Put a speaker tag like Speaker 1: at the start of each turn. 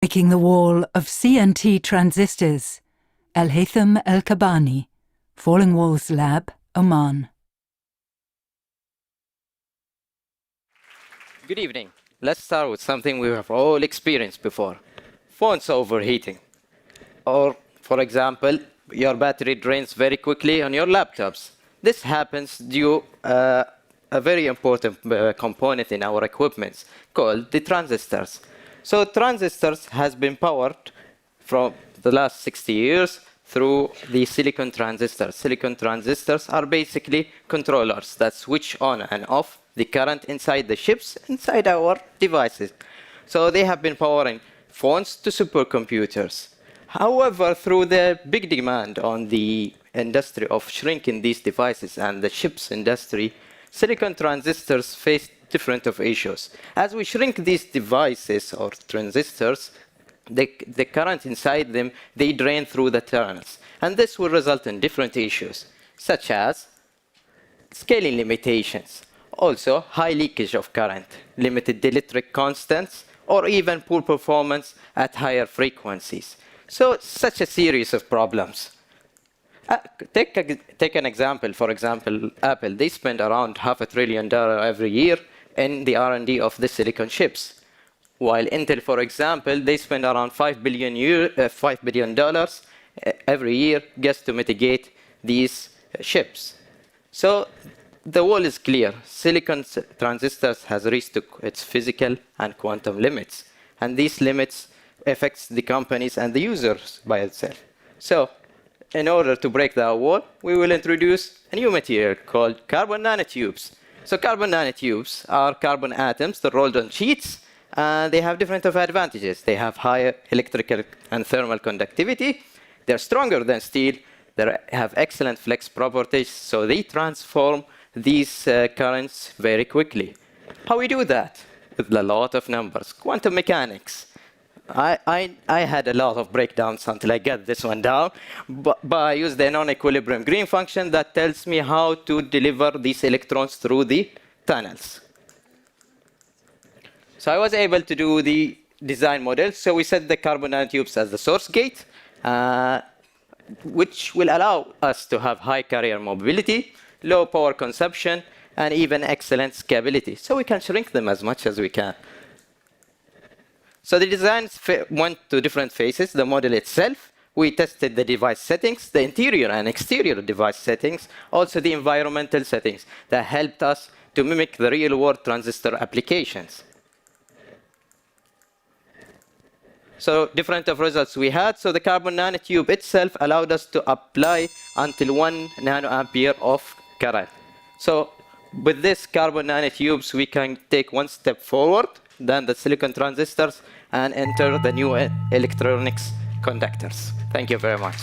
Speaker 1: Breaking the wall of CNT transistors. AlHaitham AlKalbani, Falling Walls Lab, Oman.
Speaker 2: Good evening. Let's start with something we have all experienced before. Phones overheating. Or, for example, your battery drains very quickly on your laptops. This happens due to a very important component in our equipment called the transistors. So transistors has been powered from the last 60 years through the silicon transistors. Silicon transistors are basically controllers that switch on and off the current inside the chips, inside our devices. So they have been powering phones to supercomputers. However, through the big demand on the industry of shrinking these devices and the chips industry, silicon transistors face different of issues. As we shrink these devices or transistors, the current inside them, they drain through the terminals. And this will result in different issues, such as scaling limitations, also high leakage of current, limited dielectric constants, or even poor performance at higher frequencies. So such a series of problems. Take an example. For example, Apple, they spend around $500 billion every year in the R&D of the silicon chips. While Intel, for example, they spend around $5 billion every year just to mitigate these chips. So the wall is clear. Silicon transistors has reached its physical and quantum limits. And these limits affects the companies and the users by itself. So in order to break that wall, we will introduce a new material called carbon nanotubes. So carbon nanotubes are carbon atoms that rolled on sheets, and they have different advantages. They have higher electrical and thermal conductivity. They're stronger than steel. They have excellent flex properties, so they transform these currents very quickly. How we do that? With a lot of numbers. Quantum mechanics. I had a lot of breakdowns until I got this one down, but I used the non-equilibrium green function that tells me how to deliver these electrons through the tunnels. So I was able to do the design model. So we set the carbon nanotubes as the source gate, which will allow us to have high carrier mobility, low power consumption, and even excellent scalability. So we can shrink them as much as we can. So the designs went to different phases. The model itself, we tested the device settings, the interior and exterior device settings, also the environmental settings that helped us to mimic the real-world transistor applications. So different of results we had. So the carbon nanotube itself allowed us to apply until 1 nanoampere of current. So with this carbon nanotubes, we can take one step forward than the silicon transistors and enter the new electronics conductors. Thank you very much.